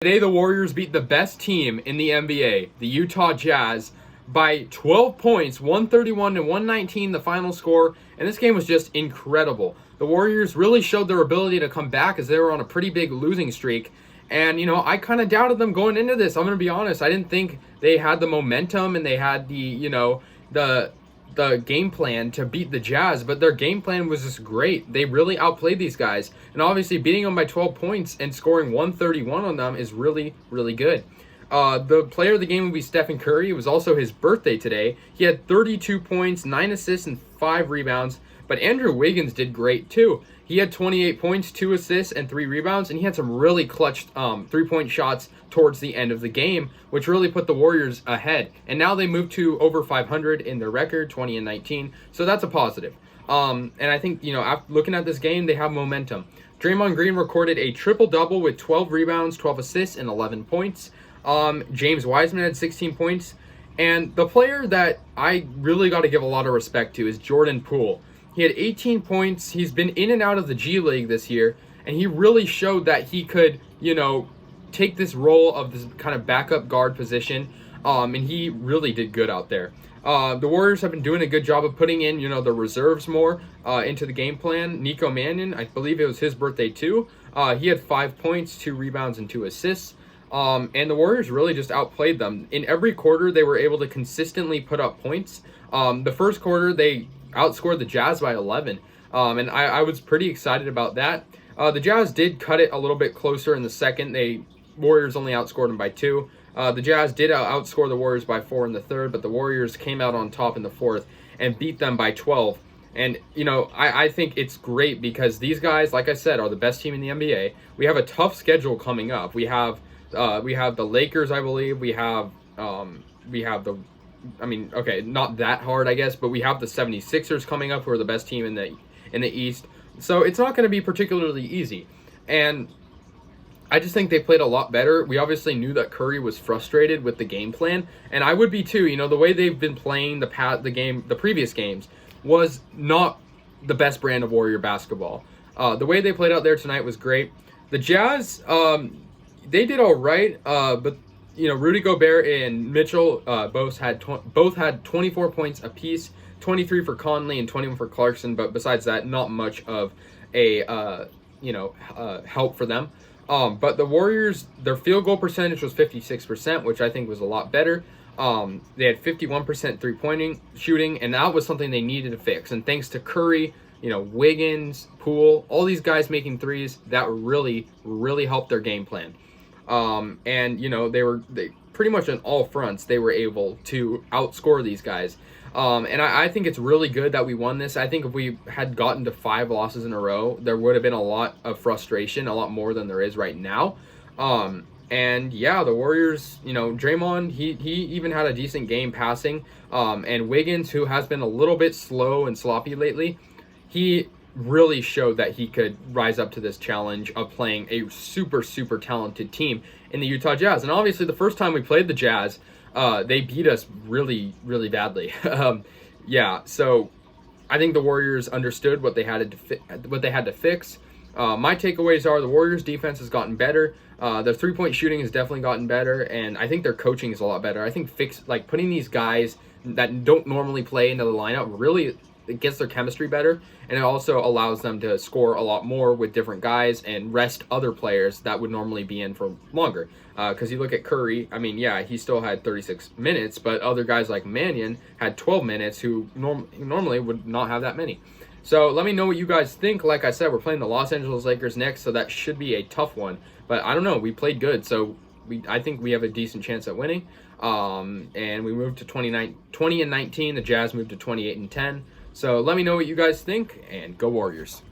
Today, the Warriors beat the best team in the NBA, the Utah Jazz, by 12 points, 131 to 119, the final score, and this game was just incredible. The Warriors really showed their ability to come back as they were on a pretty big losing streak, and I kind of doubted them going into this. I'm going to be honest. I didn't think they had the momentum and they had the game plan to beat the Jazz, but their game plan was just great. They really outplayed these guys, and obviously beating them by 12 points and scoring 131 on them is really, really good. The player of the game will be Stephen Curry. It was also his birthday today. He had 32 points, 9 assists, and 5 rebounds, but Andrew Wiggins did great too. He had 28 points, 2 assists, and 3 rebounds, and he had some really clutch three-point shots towards the end of the game, which really put the Warriors ahead. And now they move to over 500 in their record, 20-19, so that's a positive. And I think, after looking at this game, they have momentum. Draymond Green recorded a triple-double with 12 rebounds, 12 assists, and 11 points. James Wiseman had 16 points. And the player that I really got to give a lot of respect to is Jordan Poole. He had 18 points. He's been in and out of the G League this year, and he really showed that he could, take this role of this kind of backup guard position, and he really did good out there. The Warriors have been doing a good job of putting in, the reserves more into the game plan. Nico Mannion, I believe it was his birthday too. He had 5 points, 2 rebounds, and 2 assists. And the Warriors really just outplayed them. In every quarter, they were able to consistently put up points. The first quarter, they outscored the Jazz by 11, and I was pretty excited about that. The Jazz did cut it a little bit closer in the second. Warriors only outscored them by 2. The Jazz did outscore the Warriors by 4 in the third, but the Warriors came out on top in the fourth and beat them by 12. And, I think it's great because these guys, like I said, are the best team in the NBA. We have a tough schedule coming up. We have the Lakers, I believe. We have not that hard, I guess, but we have the 76ers coming up, who are the best team in the East. So it's not going to be particularly easy. And I just think they played a lot better. We obviously knew that Curry was frustrated with the game plan, and I would be too. The way they've been playing the previous games was not the best brand of Warrior basketball. The way they played out there tonight was great. The Jazz, they did all right, but Rudy Gobert and Mitchell both had 24 points apiece, 23 for Conley and 21 for Clarkson. But besides that, not much of a help for them. But the Warriors, their field goal percentage was 56%, which I think was a lot better. They had 51% three-point shooting, and that was something they needed to fix. And thanks to Curry, Wiggins, Poole, all these guys making threes, that really, really helped their game plan. And they pretty much on all fronts, they were able to outscore these guys. And I think it's really good that we won this. I think if we had gotten to 5 losses in a row, there would have been a lot of frustration, a lot more than there is right now. And yeah, the Warriors, Draymond, he even had a decent game passing. And Wiggins, who has been a little bit slow and sloppy lately, he really showed that he could rise up to this challenge of playing a super, super talented team in the Utah Jazz. And obviously, the first time we played the Jazz, they beat us really, really badly. So I think the Warriors understood what they had to fix. My takeaways are the Warriors' defense has gotten better. Their three-point shooting has definitely gotten better, and I think their coaching is a lot better. I think putting these guys that don't normally play into the lineup really, it gets their chemistry better, and it also allows them to score a lot more with different guys and rest other players that would normally be in for longer. Because you look at Curry, he still had 36 minutes, but other guys like Mannion had 12 minutes who normally would not have that many. So let me know what you guys think. Like I said, we're playing the Los Angeles Lakers next, so that should be a tough one. But I don't know. We played good, so I think we have a decent chance at winning. And we moved to 20-19. The Jazz moved to 28-10. So let me know what you guys think, and go Warriors.